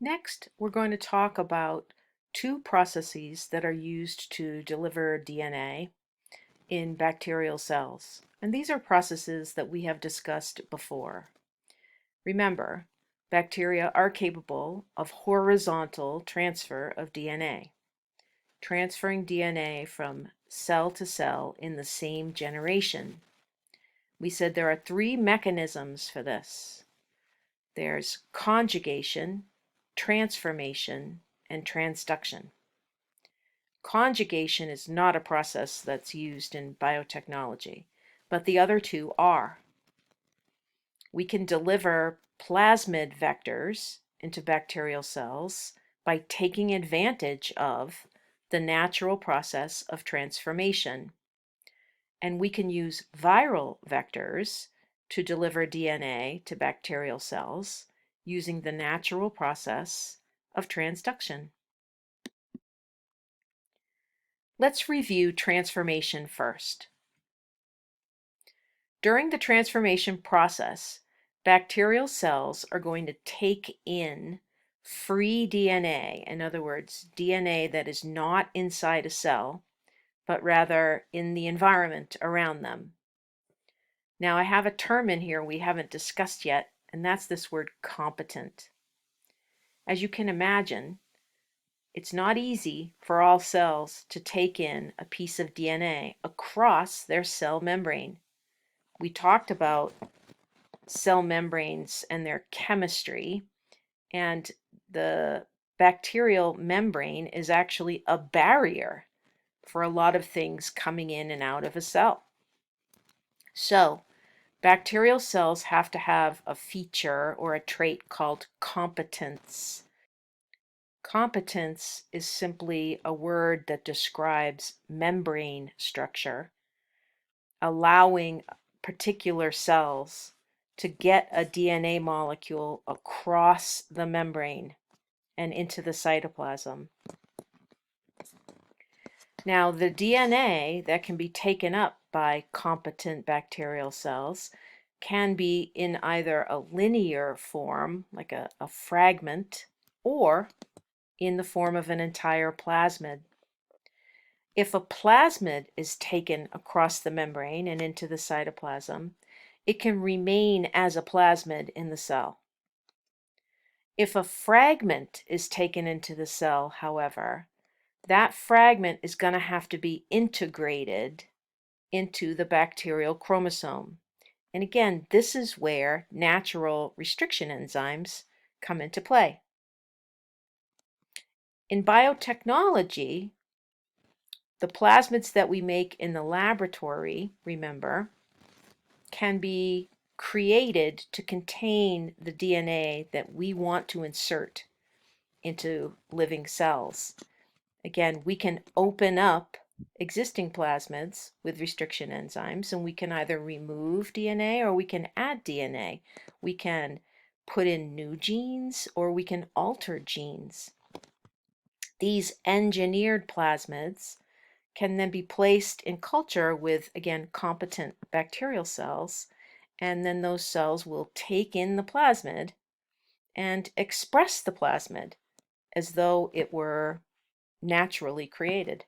Next, we're going to talk about two processes that are used to deliver DNA in bacterial cells. And these are processes that we have discussed before. Remember, bacteria are capable of horizontal transfer of DNA, transferring DNA from cell to cell in the same generation. We said there are three mechanisms for this. There's conjugation, transformation, and transduction. Conjugation is not a process that's used in biotechnology, but the other two are. We can deliver plasmid vectors into bacterial cells by taking advantage of the natural process of transformation. And we can use viral vectors to deliver DNA to bacterial cells using the natural process of transduction. Let's review transformation first. During the transformation process, bacterial cells are going to take in free DNA, in other words, DNA that is not inside a cell, but rather in the environment around them. Now, I have a term in here we haven't discussed yet, and that's this word competent. As you can imagine, it's not easy for all cells to take in a piece of DNA across their cell membrane. We talked about cell membranes and their chemistry, and the bacterial membrane is actually a barrier for a lot of things coming in and out of a cell. So, bacterial cells have to have a feature or a trait called competence. Competence is simply a word that describes membrane structure, allowing particular cells to get a DNA molecule across the membrane and into the cytoplasm. Now, the DNA that can be taken up by competent bacterial cells can be in either a linear form, like a fragment, or in the form of an entire plasmid. If a plasmid is taken across the membrane and into the cytoplasm, it can remain as a plasmid in the cell. If a fragment is taken into the cell, however, that fragment is going to have to be integrated into the bacterial chromosome. And again, this is where natural restriction enzymes come into play. In biotechnology, the plasmids that we make in the laboratory, remember, can be created to contain the DNA that we want to insert into living cells. Again, we can open up existing plasmids with restriction enzymes, and we can either remove DNA or we can add DNA. We can put in new genes or we can alter genes. These engineered plasmids can then be placed in culture with, again, competent bacterial cells, and then those cells will take in the plasmid and express the plasmid as though it were naturally created.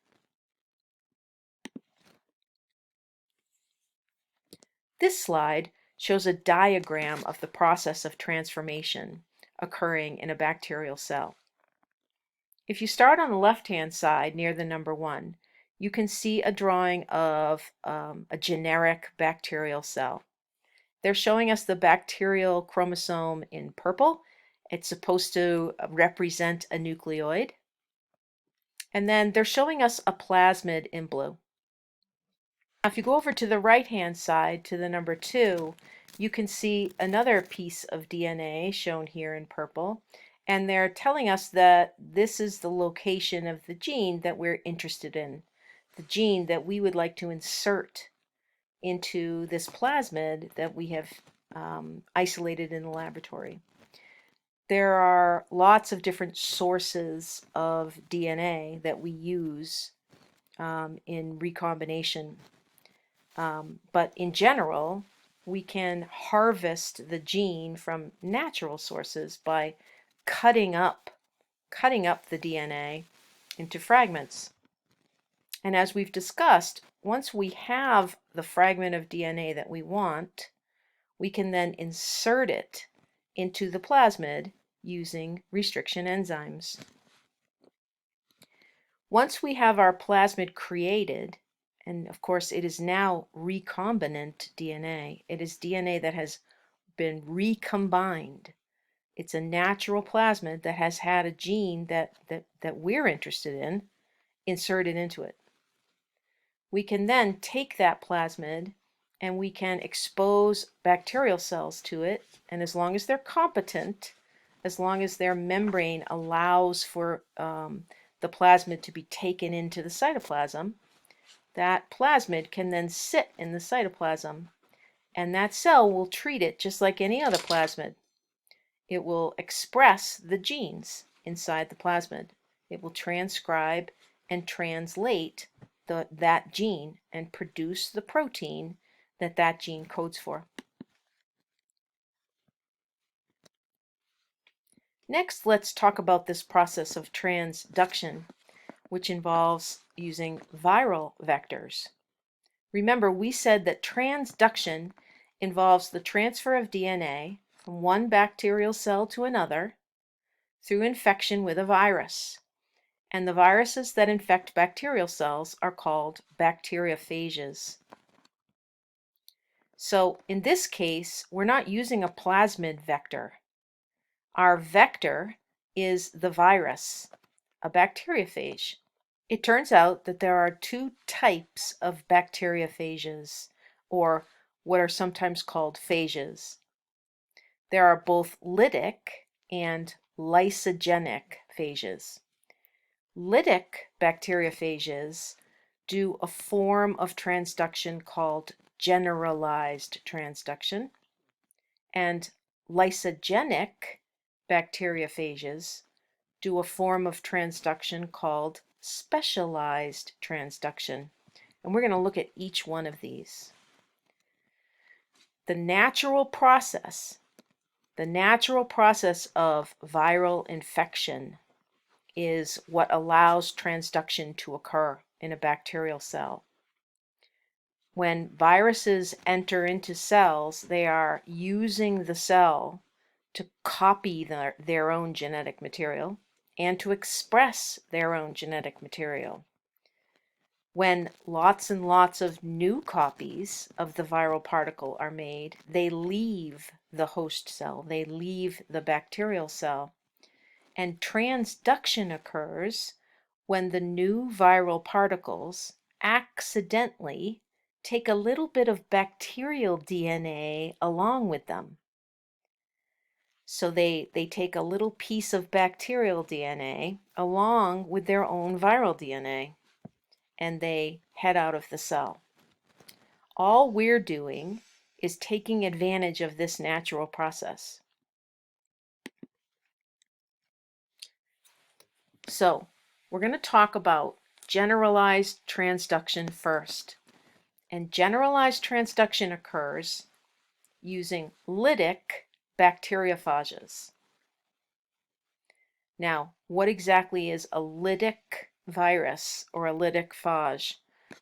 This slide shows a diagram of the process of transformation occurring in a bacterial cell. If you start on the left-hand side near the number 1, you can see a drawing of a generic bacterial cell. They're showing us the bacterial chromosome in purple. It's supposed to represent a nucleoid. And then they're showing us a plasmid in blue. Now, if you go over to the right-hand side to the number 2, you can see another piece of DNA shown here in purple. And they're telling us that this is the location of the gene that we're interested in, the gene that we would like to insert into this plasmid that we have isolated in the laboratory. There are lots of different sources of DNA that we use in recombination. But in general, we can harvest the gene from natural sources by cutting up the DNA into fragments. And as we've discussed, once we have the fragment of DNA that we want, we can then insert it into the plasmid using restriction enzymes. Once we have our plasmid created, and of course it is now recombinant DNA, it is DNA that has been recombined. It's a natural plasmid that has had a gene that we're interested in inserted into it. We can then take that plasmid and we can expose bacterial cells to it, and as long as they're competent, as long as their membrane allows for the plasmid to be taken into the cytoplasm, that plasmid can then sit in the cytoplasm, and that cell will treat it just like any other plasmid. It will express the genes inside the plasmid. It will transcribe and translate that gene and produce the protein that gene codes for. Next, let's talk about this process of transduction, which involves using viral vectors. Remember, we said that transduction involves the transfer of DNA from one bacterial cell to another through infection with a virus. And the viruses that infect bacterial cells are called bacteriophages. So in this case, we're not using a plasmid vector. Our vector is the virus, a bacteriophage. It turns out that there are two types of bacteriophages, or what are sometimes called phages. There are both lytic and lysogenic phages. Lytic bacteriophages do a form of transduction called generalized transduction, and lysogenic bacteriophages do a form of transduction called specialized transduction. And we're going to look at each one of these. The natural process of viral infection is what allows transduction to occur in a bacterial cell. When viruses enter into cells, they are using the cell to copy their own genetic material and to express their own genetic material. When lots and lots of new copies of the viral particle are made, they leave the host cell, they leave the bacterial cell. And transduction occurs when the new viral particles accidentally take a little bit of bacterial DNA along with them. So they take a little piece of bacterial DNA along with their own viral DNA, and they head out of the cell. All we're doing is taking advantage of this natural process. So we're going to talk about generalized transduction first. And generalized transduction occurs using lytic bacteriophages. Now, what exactly is a lytic virus or a lytic phage?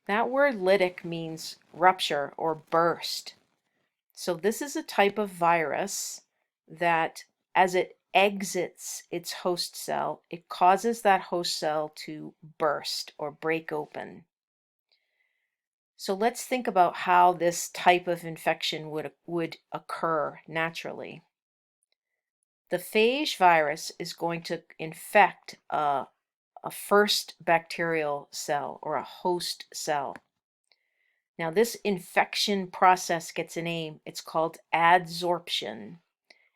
That word lytic means rupture or burst. So this is a type of virus that, as it exits its host cell, it causes that host cell to burst or break open. So let's think about how this type of infection would occur naturally. The phage virus is going to infect a first bacterial cell or a host cell. Now this infection process gets a name. It's called adsorption,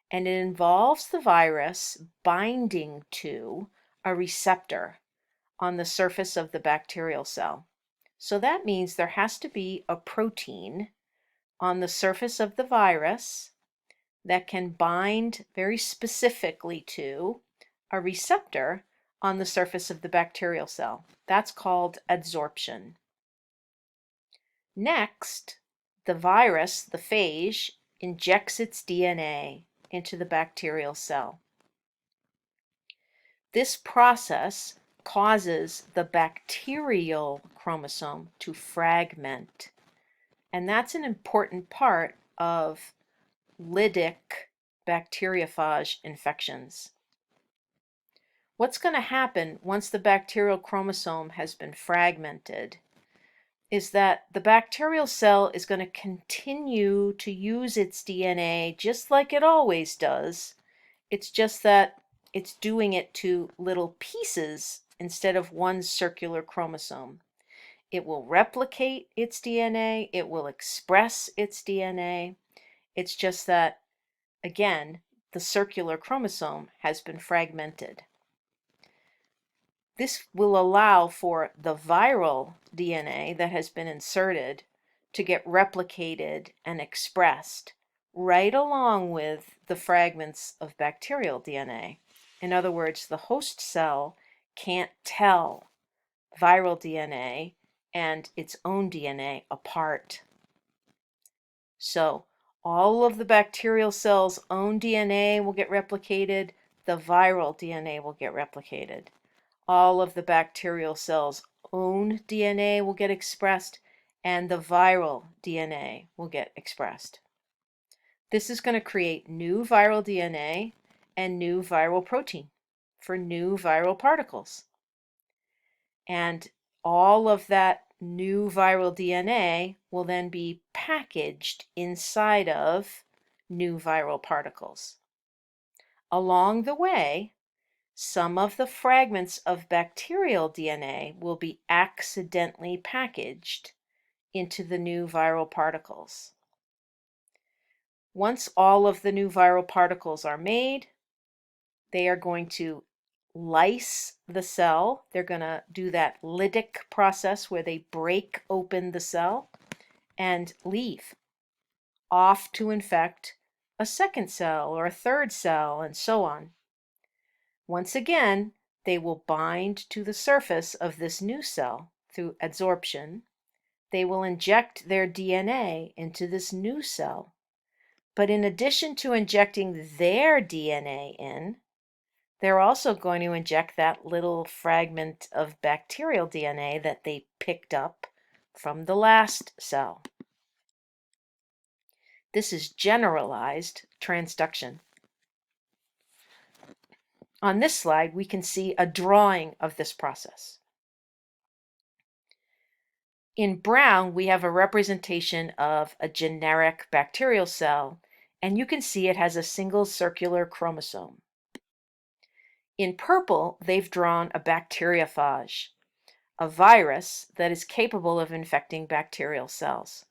and it involves the virus binding to a receptor on the surface of the bacterial cell. So that means there has to be a protein on the surface of the virus that can bind very specifically to a receptor on the surface of the bacterial cell. That's called adsorption. Next, the virus, the phage, injects its DNA into the bacterial cell. This process causes the bacterial chromosome to fragment. And that's an important part of lytic bacteriophage infections. What's going to happen once the bacterial chromosome has been fragmented is that the bacterial cell is going to continue to use its DNA just like it always does. It's just that it's doing it to little pieces instead of one circular chromosome. It will replicate its DNA, it will express its DNA. It's just that, again, the circular chromosome has been fragmented. This will allow for the viral DNA that has been inserted to get replicated and expressed right along with the fragments of bacterial DNA. In other words, the host cell can't tell viral DNA and its own DNA apart. So all of the bacterial cell's own DNA will get replicated, the viral DNA will get replicated. All of the bacterial cell's own DNA will get expressed, and the viral DNA will get expressed. This is going to create new viral DNA and new viral protein for new viral particles. And all of that new viral DNA will then be packaged inside of new viral particles. Along the way, some of the fragments of bacterial DNA will be accidentally packaged into the new viral particles. Once all of the new viral particles are made, they are going to lyse the cell. They're going to do that lytic process where they break open the cell and leave, off to infect a second cell or a third cell, and so on. Once again, they will bind to the surface of this new cell through adsorption. They will inject their DNA into this new cell. But in addition to injecting their DNA in, they're also going to inject that little fragment of bacterial DNA that they picked up from the last cell. This is generalized transduction. On this slide, we can see a drawing of this process. In brown, we have a representation of a generic bacterial cell, and you can see it has a single circular chromosome. In purple, they've drawn a bacteriophage, a virus that is capable of infecting bacterial cells.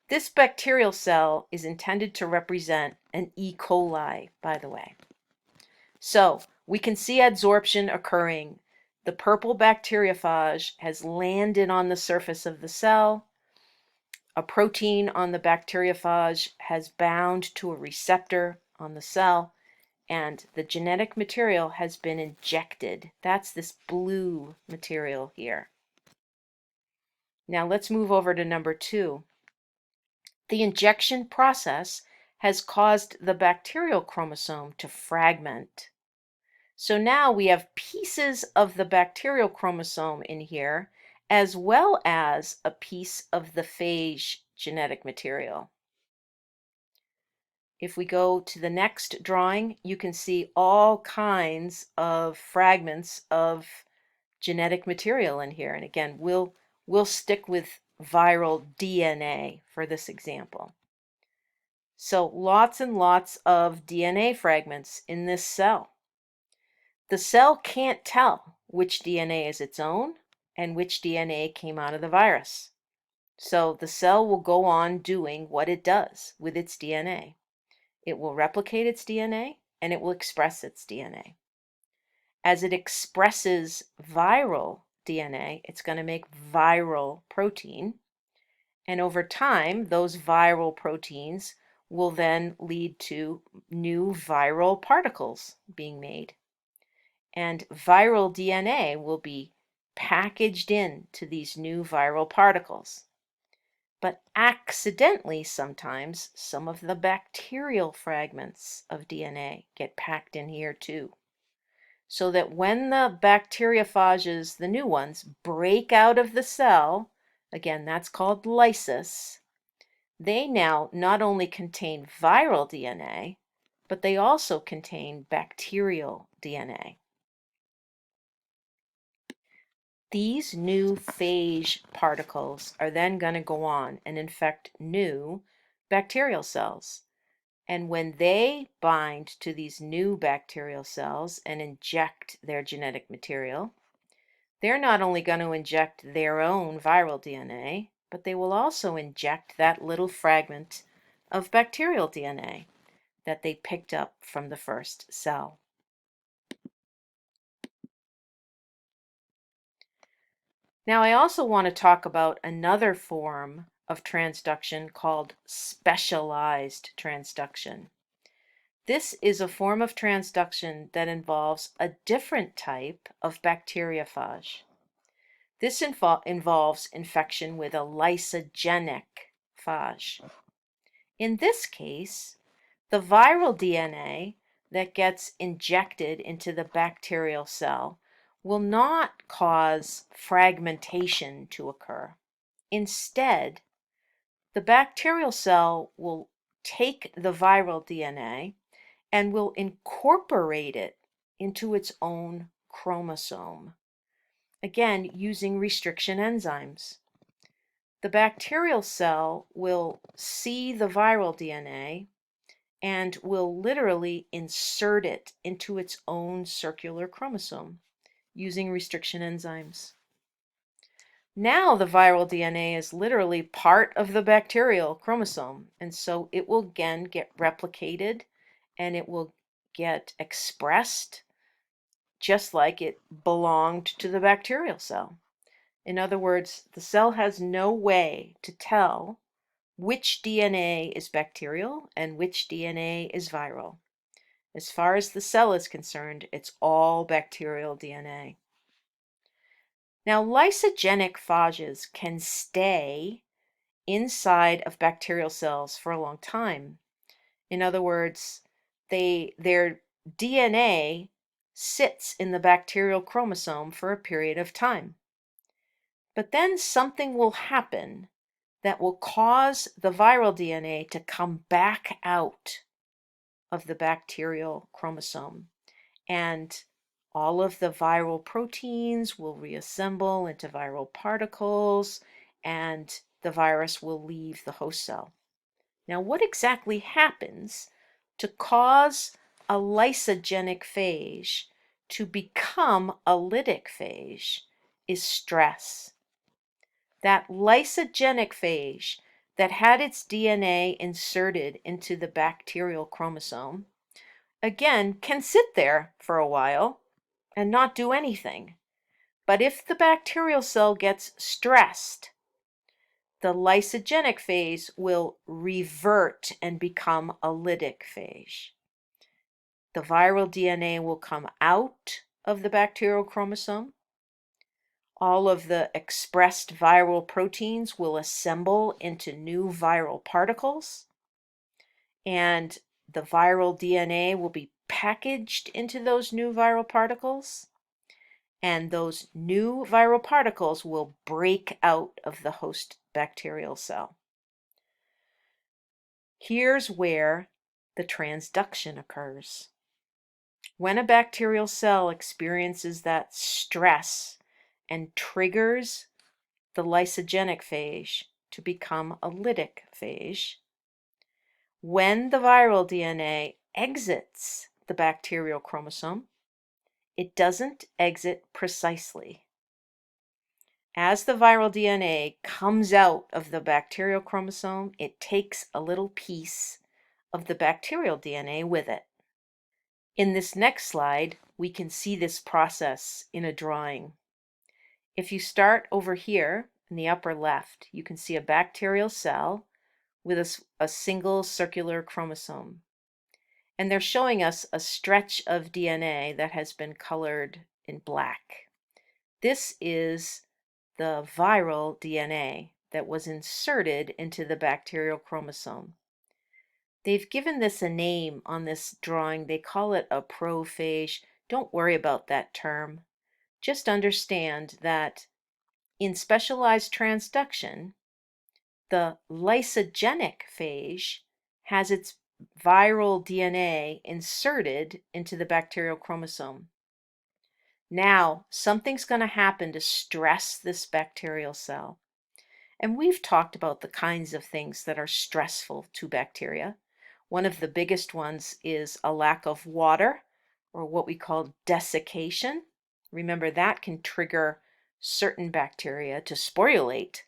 This bacterial cell is intended to represent an E. coli, by the way. So we can see adsorption occurring. The purple bacteriophage has landed on the surface of the cell. A protein on the bacteriophage has bound to a receptor on the cell, and the genetic material has been injected. That's this blue material here. Now let's move over to number 2. The injection process has caused the bacterial chromosome to fragment. So now we have pieces of the bacterial chromosome in here, as well as a piece of the phage genetic material. If we go to the next drawing, you can see all kinds of fragments of genetic material in here. And again, we'll stick with viral DNA for this example. So lots and lots of DNA fragments in this cell. The cell can't tell which DNA is its own and which DNA came out of the virus. So the cell will go on doing what it does with its DNA. It will replicate its DNA and it will express its DNA. As it expresses viral DNA, it's going to make viral protein. And over time, those viral proteins will then lead to new viral particles being made. And viral DNA will be packaged into these new viral particles. But accidentally, sometimes, some of the bacterial fragments of DNA get packed in here too. so that when the bacteriophages, the new ones, break out of the cell, again, that's called lysis, they now not only contain viral DNA, but they also contain bacterial DNA. These new phage particles are then going to go on and infect new bacterial cells. And when they bind to these new bacterial cells and inject their genetic material, they're not only going to inject their own viral DNA, but they will also inject that little fragment of bacterial DNA that they picked up from the first cell. Now, I also want to talk about another form of transduction called specialized transduction. This is a form of transduction that involves a different type of bacteriophage. This involves infection with a lysogenic phage. In this case, the viral DNA that gets injected into the bacterial cell will not cause fragmentation to occur. Instead, the bacterial cell will take the viral DNA and will incorporate it into its own chromosome, again using restriction enzymes. The bacterial cell will see the viral DNA and will literally insert it into its own circular chromosome using restriction enzymes. Now the viral DNA is literally part of the bacterial chromosome, and so it will again get replicated and it will get expressed just like it belonged to the bacterial cell. In other words, the cell has no way to tell which DNA is bacterial and which DNA is viral. As far as the cell is concerned, it's all bacterial DNA. Now, lysogenic phages can stay inside of bacterial cells for a long time. In other words, their DNA sits in the bacterial chromosome for a period of time. But then something will happen that will cause the viral DNA to come back out of the bacterial chromosome. And all of the viral proteins will reassemble into viral particles, and the virus will leave the host cell. Now, what exactly happens to cause a lysogenic phage to become a lytic phage is stress. That lysogenic phage that had its DNA inserted into the bacterial chromosome, again, can sit there for a while and not do anything. But if the bacterial cell gets stressed, the lysogenic phase will revert and become a lytic phage. The viral DNA will come out of the bacterial chromosome. All of the expressed viral proteins will assemble into new viral particles, and the viral DNA will be packaged into those new viral particles, and those new viral particles will break out of the host bacterial cell. Here's where the transduction occurs. When a bacterial cell experiences that stress and triggers the lysogenic phage to become a lytic phage, when the viral DNA exits the bacterial chromosome, it doesn't exit precisely. As the viral DNA comes out of the bacterial chromosome, it takes a little piece of the bacterial DNA with it. In this next slide, we can see this process in a drawing. If you start over here in the upper left, you can see a bacterial cell with a single circular chromosome. And they're showing us a stretch of DNA that has been colored in black. This is the viral DNA that was inserted into the bacterial chromosome. They've given this a name on this drawing. They call it a prophage Don't worry about that term. Just understand that in specialized transduction, the lysogenic phage has its viral DNA inserted into the bacterial chromosome. Now, something's going to happen to stress this bacterial cell. And we've talked about the kinds of things that are stressful to bacteria. One of the biggest ones is a lack of water, or what we call desiccation. Remember, that can trigger certain bacteria to sporulate.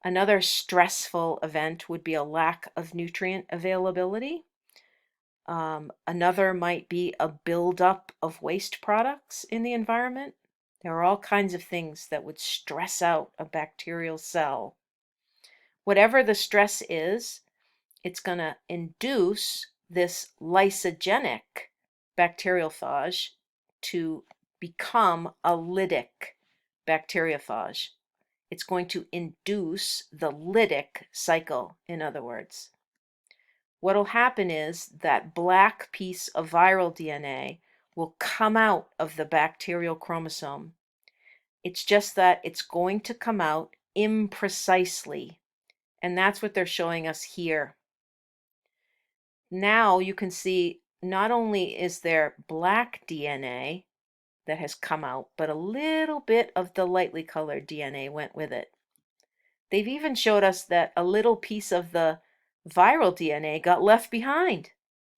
Another stressful event would be a lack of nutrient availability. Another might be a buildup of waste products in the environment. There are all kinds of things that would stress out a bacterial cell. Whatever the stress is, it's going to induce this lysogenic bacteriophage to become a lytic bacteriophage. It's going to induce the lytic cycle, in other words. What will happen is that black piece of viral DNA will come out of the bacterial chromosome. It's just that it's going to come out imprecisely, and that's what they're showing us here. Now you can see not only is there black DNA that has come out, but a little bit of the lightly colored DNA went with it. They've even showed us that a little piece of the viral DNA got left behind.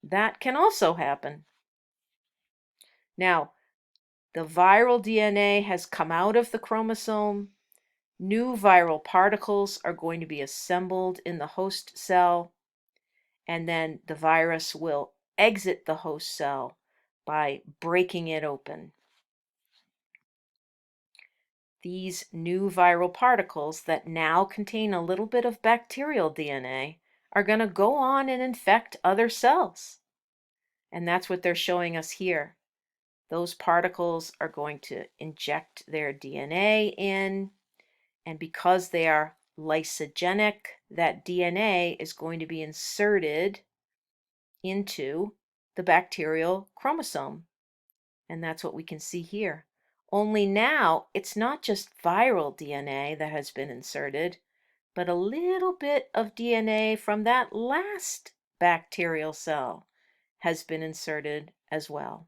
That can also happen. Now, the viral DNA has come out of the chromosome. New viral particles are going to be assembled in the host cell, and then the virus will exit the host cell by breaking it open. These new viral particles that now contain a little bit of bacterial DNA are going to go on and infect other cells. And that's what they're showing us here. Those particles are going to inject their DNA in, and because they are lysogenic, that DNA is going to be inserted into the bacterial chromosome. And that's what we can see here. Only now, it's not just viral DNA that has been inserted, but a little bit of DNA from that last bacterial cell has been inserted as well.